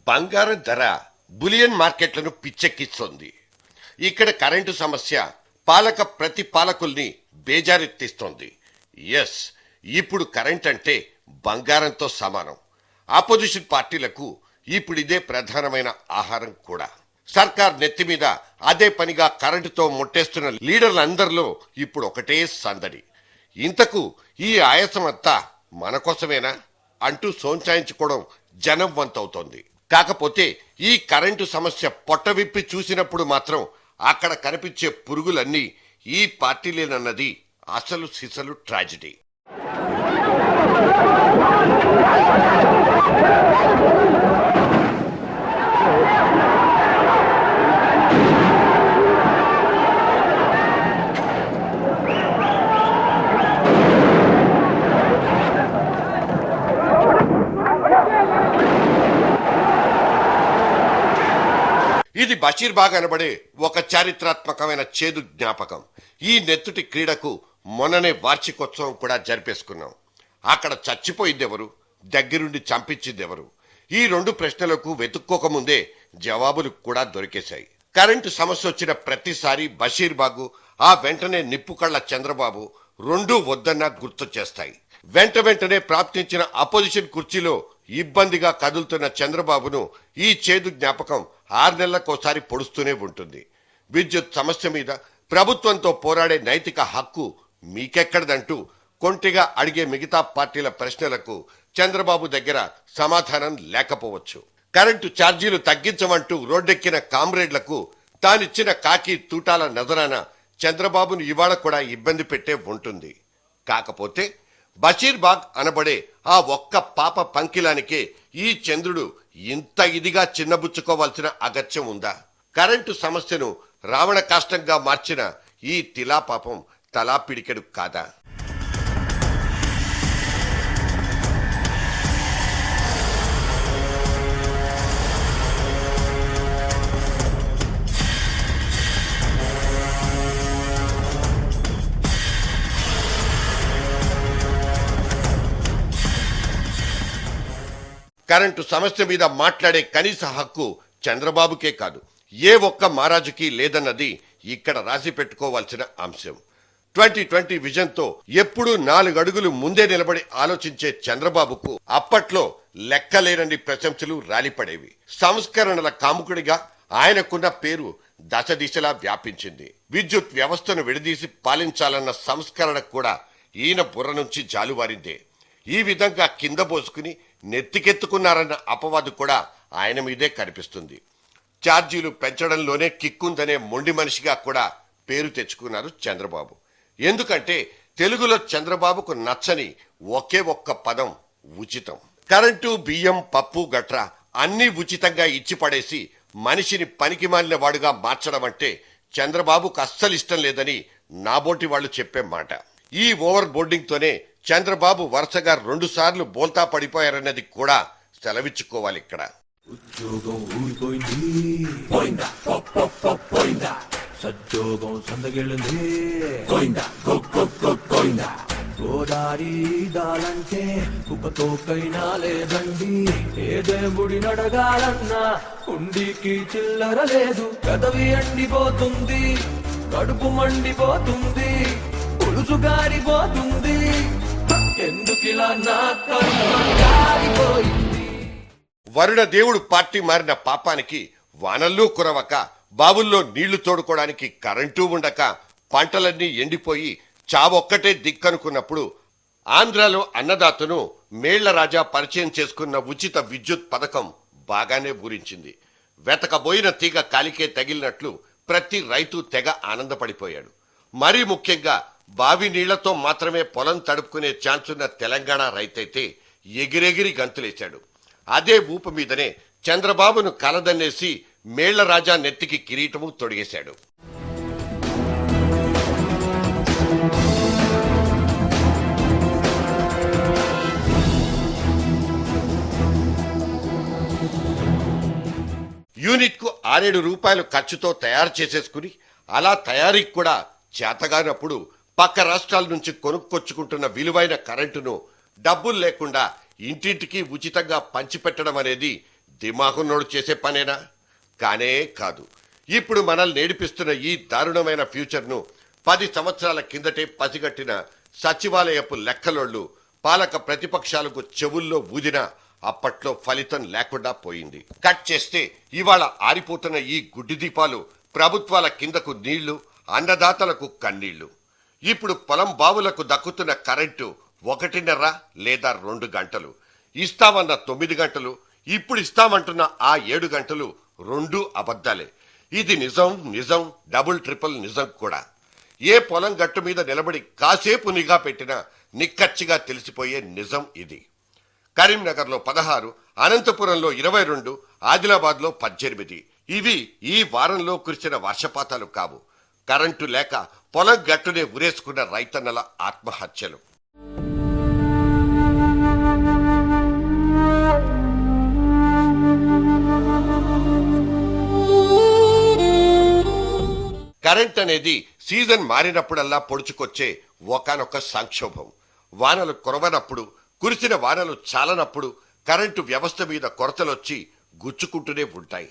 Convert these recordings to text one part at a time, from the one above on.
బంగారం ధర బులియన్ మార్కెట్లను పిచ్చెక్కిస్తోంది. ఇక్కడ కరెంటు సమస్య పాలక ప్రతి పాలకుల్ని బేజారెత్తిస్తోంది. ఎస్, ఇప్పుడు కరెంట్ అంటే బంగారంతో సమానం. ఆపోజిషన్ పార్టీలకు ఇప్పుడు ఇదే ప్రధానమైన ఆహారం కూడా. సర్కార్ నెత్తి మీద అదే పనిగా కరెంటుతో ముట్టేస్తున్న లీడర్లందరిలో ఇప్పుడు ఒకటే సందడి. ఇంతకు ఈ ఆయాసమంతా మన కోసమేనా అంటూ సోంచాయించుకోవడం జనం వంతవుతోంది. కాకపోతే ఈ కరెంటు సమస్య పొట్టవిప్పి చూసినప్పుడు మాత్రం అక్కడ కనిపించే పురుగులన్నీ ఈ పార్టీలేనన్నది అసలు సిసలు ట్రాజెడీ. ఇది బషీర్బాగ్ అనబడే ఒక చారిత్రాత్మకమైన చేదు జ్ఞాపకం. ఈ నెత్తుటి క్రీడకు మొన్ననే వార్షికోత్సవం కూడా జరిపేసుకున్నాం. అక్కడ చచ్చిపోయిందెవరు, దగ్గరుండి చంపించిందెవరు? ఈ రెండు ప్రశ్నలకు వెతుక్కోకముందే జవాబులు కూడా దొరికేశాయి. కరెంటు సమస్య వచ్చిన ప్రతిసారి బషీర్బాగు, ఆ వెంటనే నిప్పుకళ్ల చంద్రబాబు రెండూ వద్దన్నా గుర్తు చేస్తాయి. వెంటనే ప్రాప్తించిన అపోజిషన్ కుర్చీలో ఇబ్బందిగా కదులుతున్న చంద్రబాబును ఈ చేదు జ్ఞాపకం 6 నెలలకోసారి పొడుస్తూనే ఉంటుంది. విద్యుత్ సమస్య మీద ప్రభుత్వంతో పోరాడే నైతిక హక్కు మీకెక్కడదంటూ కొంటిగా అడిగే మిగతా పార్టీల ప్రశ్నలకు చంద్రబాబు దగ్గర సమాధానం లేకపోవచ్చు. కరెంటు ఛార్జీలు తగ్గించమంటూ రోడ్డెక్కిన కామ్రేడ్లకు తానిచ్చిన కాకి తూటాల నజరాన చంద్రబాబును ఇవాళ కూడా ఇబ్బంది పెట్టే ఉంటుంది. కాకపోతే బషీర్బాగ్ అనబడే ఆ ఒక్క పాప పంకిలానికే ఈ చంద్రుడు ఇంత ఇదిగా చిన్నబుచ్చుకోవాల్సిన అగత్యం ఉందా? కరెంటు సమస్యను రావణ కాష్టంగా మార్చిన ఈ తిలా పాపం తలా పిడికెడు కాదా? కరెంటు సమస్య మీద మాట్లాడే కనీస హక్కు చంద్రబాబుకే కాదు, ఏ ఒక్క మహారాజుకి లేదన్నది ఇక్కడ రాసి పెట్టుకోవాల్సిన అంశం. 2020 విజన్తో ఎప్పుడూ 4 అడుగులు ముందే నిలబడి ఆలోచించే చంద్రబాబుకు అప్పట్లో లెక్కలేనన్ని ప్రశంసలు రాలిపడేవి. సంస్కరణల కాముకుడిగా ఆయనకున్న పేరు దశ దిశలా వ్యాపించింది. విద్యుత్ వ్యవస్థను విడదీసి పాలించాలన్న సంస్కరణ కూడా ఈయన బుర్ర నుంచి జాలువారిందే. ఈ విధంగా కింద పోసుకుని నెత్తికెత్తుకున్నారన్న అపవాదు కూడా ఆయన మీదే కనిపిస్తుంది. ఛార్జీలు పెంచడంలోనే కిక్కుందనే మొండి మనిషిగా కూడా పేరు తెచ్చుకున్నారు చంద్రబాబు. ఎందుకంటే తెలుగులో చంద్రబాబుకు నచ్చని ఒకే ఒక్క పదం ఉచితం. కరెంటు, బియ్యం, పప్పు గట్రా అన్నీ ఉచితంగా ఇచ్చి పడేసి మనిషిని పనికిమాలిన వాడుగా మార్చడం అంటే చంద్రబాబుకు అస్సలు ఇష్టం లేదని నాబోటి వాళ్ళు చెప్పే మాట. ఈ ఓవర్ బోర్డింగ్ తోనే చంద్రబాబు వరుసగా 2 సార్లు బోల్తా పడిపోయారన్నది కూడా సెలవిచ్చుకోవాలి. ఇక్కడ ఉద్యోగం ఊడిపోయింది, సద్యోగం సందగిళ్ళింది, గోదారి దాలంటే కుప్పతోకైనా లేదండి, ఏ దేవుడి నడగాలన్నా కుండికి చిల్లర లేదు, కదవి ఎండిపోతుంది, కడుపు మండిపోతుంది, పులుసు గారిపోతుంది, ఎందుకిలా నా కడుపు గారిపోయింది. వరుణ దేవుడు పార్టీ మారిన పాపానికి వానల్లో కురవక, బావుల్లో నీళ్లు తోడుకోవడానికి కరెంటూ ఉండక, పంటలన్నీ ఎండిపోయి చావొక్కటే దిక్కనుకున్నప్పుడు ఆంధ్రాలో అన్నదాతను మేళ్ల రాజా పరిచయం చేసుకున్న ఉచిత విద్యుత్ పథకం బాగానే ఊరించింది. వెతకబోయిన తీగ కాలికే తగిలినట్లు ప్రతి రైతు తెగ ఆనందపడిపోయాడు. మరీ ముఖ్యంగా బావి నీళ్లతో మాత్రమే పొలం తడుపుకునే ఛాన్స్ ఉన్న తెలంగాణ రైతైతే ఎగిరెగిరి గంతులేశాడు. అదే ఊపు మీదనే చంద్రబాబును కలదన్నేసి మేళ్ల రాజా నెత్తికి కిరీటము తొడిగేశాడు. యూనిట్ కు 6-7 రూపాయలు ఖర్చుతో తయారు చేసేసుకుని, అలా తయారీకి కూడా చేతగానప్పుడు పక్క రాష్ట్రాల నుంచి కొనుక్కొచ్చుకుంటున్న విలువైన కరెంటును డబ్బులు లేకుండా ఇంటింటికి ఉచితంగా పంచిపెట్టడం అనేది దిమాగున్నోడు చేసే పనేనా? కానే కాదు. ఇప్పుడు మనల్ని నేడిపిస్తున్న ఈ దారుణమైన ఫ్యూచర్ను 10 సంవత్సరాల కిందటే పసిగట్టిన సచివాలయపు లెక్కలోళ్లు పాలక ప్రతిపక్షాలకు చెవుల్లో ఊదినా అప్పట్లో ఫలితం లేకుండా పోయింది. కట్ చేస్తే ఇవాళ ఆరిపోతున్న ఈ గుడ్డి దీపాలు ప్రభుత్వాల కిందకు నీళ్లు, అన్నదాతలకు కన్నీళ్లు. ఇప్పుడు పొలం బావులకు దక్కుతున్న కరెంటు 1.5 లేదా 2 గంటలు, ఇస్తామన్న 9 గంటలు, ఇప్పుడు ఇస్తామంటున్న ఆ 7 గంటలు 2 అబద్ధాలే. ఇది నిజం నిజం డబుల్ ట్రిపుల్ నిజం కూడా. ఏ పొలం గట్టు మీద నిలబడి కాసేపు నిఘా పెట్టినా నిక్కచ్చిగా తెలిసిపోయే నిజం ఇది. కరీంనగర్లో 16, అనంతపురంలో 22, ఆదిలాబాద్లో 18. ఇవి ఈ వారంలో కురిసిన వర్షపాతాలు కావు. కరెంటు లేక పొలం గట్టునే ఉరేసుకున్న రైతన్నల ఆత్మహత్యలు. కరెంట్ అనేది సీజన్ మారినప్పుడల్లా పొడుచుకొచ్చే ఒకానొక సంక్షోభం. వానలు కురవనప్పుడు, కురిసిన వానలు చాలనప్పుడు కరెంటు వ్యవస్థ మీద కొరతలొచ్చి గుచ్చుకుంటూనే ఉంటాయి.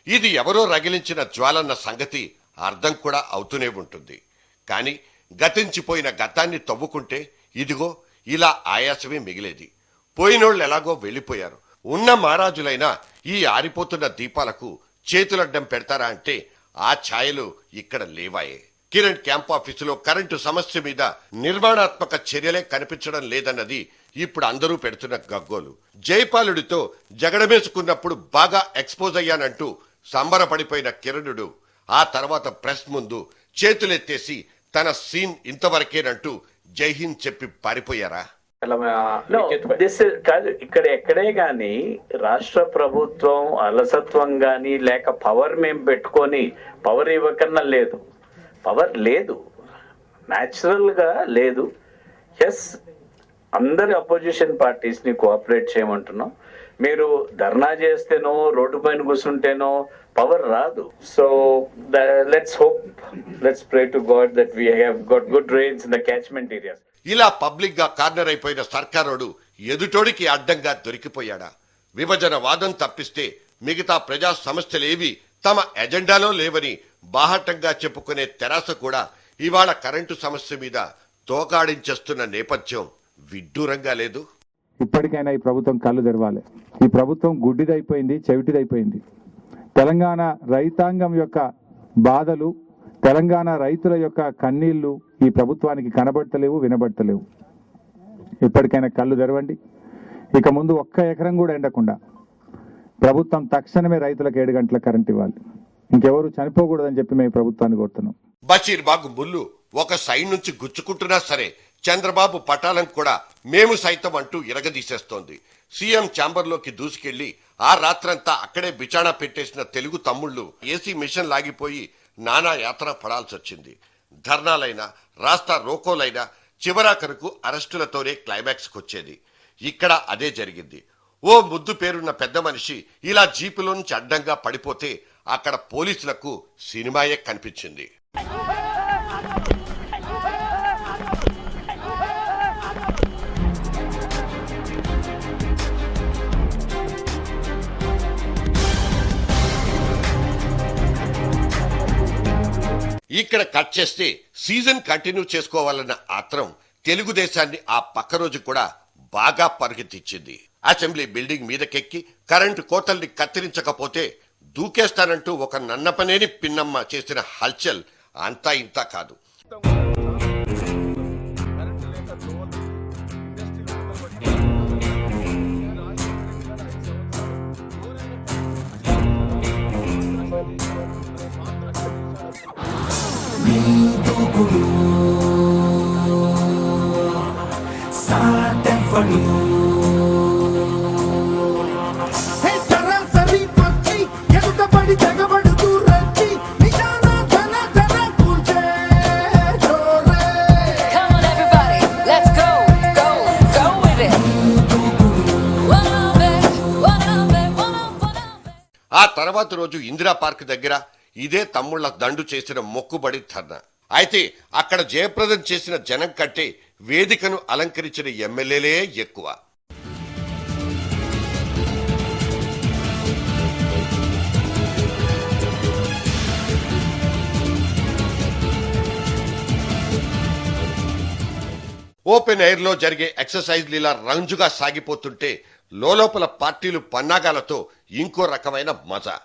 ఇది ఎవరో రగిలించిన జ్వాలన్న సంగతి అర్థం కూడా అవుతూనే ఉంటుంది. కానీ గతించిపోయిన గతాన్ని తవ్వుకుంటే ఇదిగో ఇలా ఆయాసమే మిగిలేది. పోయినోళ్ళు ఎలాగో వెళ్ళిపోయారు. ఉన్న మహారాజులైనా ఈ ఆరిపోతున్న దీపాలకు చేతులడ్డం పెడతారా అంటే ఆ ఛాయలు ఇక్కడ లేవాయే. కిరణ్ క్యాంప్ ఆఫీసులో కరెంటు సమస్య మీద నిర్మాణాత్మక చర్యలే కనిపించడం లేదన్నది ఇప్పుడు అందరూ పెడుతున్న గగ్గోలు. జైపాలుడితో జగడమేసుకున్నప్పుడు బాగా ఎక్స్పోజ్ అయ్యానంటూ సంబరపడిపోయిన కిరణుడు ఆ తర్వాత ప్రెస్ ముందు చేతులెత్తేసి తన సీన్ ఇంతవరకేనంటూ జై హింద్ చెప్పి పారిపోయారా? కాదు, ఇక్కడ ఎక్కడే గాని రాష్ట్ర ప్రభుత్వం అలసత్వం గాని లేక పవర్ మేము పెట్టుకొని పవర్ ఇవ్వకన్నా లేదు. పవర్ లేదు, న్యాచురల్ గా లేదు. ఎస్, అందరి అపోజిషన్ పార్టీస్ ని కోఆపరేట్ చేయమంటున్నాం. మీరు ధర్నా చేస్తేనో రోడ్డు పైన కూర్చుంటేనో పవర్ రాదు. So let's hope, let's pray to God that we have got good rains in the catchment areas. ఇలా పబ్లిక్ గా కార్నర్ అయిపోయిన సర్కారోడు ఎదుటోడికి అడ్డంగా దొరికిపోయాడా? విభజన వాదం తప్పిస్తే మిగతా ప్రజా సమస్యలేవి తమ ఎజెండాలో లేవని బాహటంగా చెప్పుకునే తెరాస కూడా ఇవాళ కరెంటు సమస్య మీద తోకాడించేస్తున్న నేపథ్యం విడ్డూరంగా లేదు. ఇప్పటికైనా ఈ ప్రభుత్వం కళ్ళు తెరవాలి. ఈ ప్రభుత్వం గుడ్డిదైపోయింది, చెవిటిదైపోయింది. తెలంగాణ రైతాంగం యొక్క బాధలు, తెలంగాణ రైతుల యొక్క కన్నీళ్లు ఈ ప్రభుత్వానికి కనబడతలేవు, వినబడతలేవు. ఇప్పటికైనా కళ్ళు తెరవండి. ఇక ముందు 1 ఎకరం కూడా ఎండకుండా ప్రభుత్వం తక్షణమే రైతులకు 7 గంటల కరెంట్ ఇవ్వాలి. ఇంకెవరు చనిపోకూడదని చెప్పి మేము ప్రభుత్వాన్ని కోరుతున్నాం. బషీర్బాగ్ ముల్లు ఒక సైడ్ నుంచి గుచ్చుకుంటున్నా సరే చంద్రబాబు పటాలం కూడా మేము సైతం అంటూ ఇరగదీసేస్తోంది. సీఎం ఛాంబర్లోకి దూసుకెళ్లి ఆ రాత్రంతా అక్కడే బిచాణా పెట్టేసిన తెలుగు తమ్ముళ్లు ఏసీ మిషన్ లాగిపోయి నానా యాత్ర పడాల్సి వచ్చింది. ధర్నాలైనా రాస్తా రోకోలైనా చివరాఖరుకు అరెస్టులతోనే క్లైమాక్స్ కొచ్చేది. ఇక్కడ అదే జరిగింది. ఓ ముద్దు పేరున్న పెద్ద మనిషి ఇలా జీపులోంచి అడ్డంగా పడిపోతే అక్కడ పోలీసులకు సినిమాయే కనిపించింది. ఇక్కడ కట్ చేస్తే సీజన్ కంటిన్యూ చేసుకోవాలన్న ఆత్రం తెలుగుదేశాన్ని ఆ పక్క రోజు కూడా బాగా పరుగెత్తిచ్చింది. అసెంబ్లీ బిల్డింగ్ మీదకెక్కి కరెంటు కోతల్ని కత్తిరించకపోతే దూకేస్తానంటూ ఒక నన్నపనేని పిన్నమ్మ చేసిన హల్చల్ అంతా ఇంతా కాదు. ఆ తర్వాత రోజు ఇందిరా పార్క్ దగ్గర ఇదే తమ్ముళ్ల దండు చేసిన మొక్కుబడి ధర్నా. అయితే అక్కడ జయప్రదం చేసిన జనం కంటే వేదికను అలంకరించిన ఎమ్మెల్యేలే ఎక్కువ. ఓపెన్ ఎయిర్ లో జరిగే ఎక్సర్సైజ్లు ఇలా రంజుగా సాగిపోతుంటే లోపల పార్టీలు పన్నాగాలతో ఇంకో రకమైన మజా.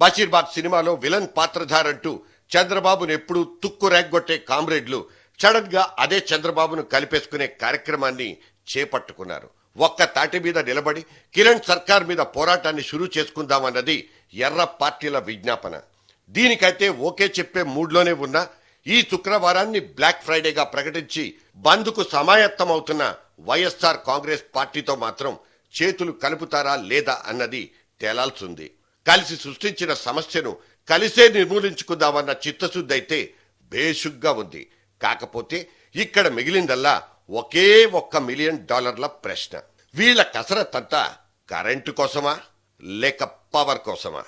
బషీర్బాగ్ సినిమాలో విలన్ పాత్రధారంటూ చంద్రబాబును ఎప్పుడూ తుక్కు రేగ్గొట్టే కామ్రేడ్లు సడన్ గా అదే చంద్రబాబును కలిపేసుకునే కార్యక్రమాన్ని చేపట్టుకున్నారు. ఒక్క తాటి మీద నిలబడి కిరణ్ సర్కార్ మీద పోరాటాన్ని షురూ చేసుకుందామన్నది ఎర్ర పార్టీల విజ్ఞాపన. దీనికైతే ఓకే చెప్పే మూడ్లోనే ఉన్న ఈ శుక్రవారాన్ని బ్లాక్ ఫ్రైడేగా ప్రకటించి బంద్కు సమాయత్తమవుతున్న వైఎస్ఆర్ కాంగ్రెస్ పార్టీతో మాత్రం చేతులు కలుపుతారా లేదా అన్నది తేలాల్సింది. కలిసి సృష్టించిన సమస్యను కలిసే నిర్మూలించుకుందామన్న చిత్తశుద్ధి అయితే బేషుగ్గా ఉంది. కాకపోతే ఇక్కడ మిగిలిందల్లా ఒకే $1 మిలియన్ ప్రశ్న. వీళ్ల కసరత్తంతా కరెంటు కోసమా లేక పవర్ కోసమా?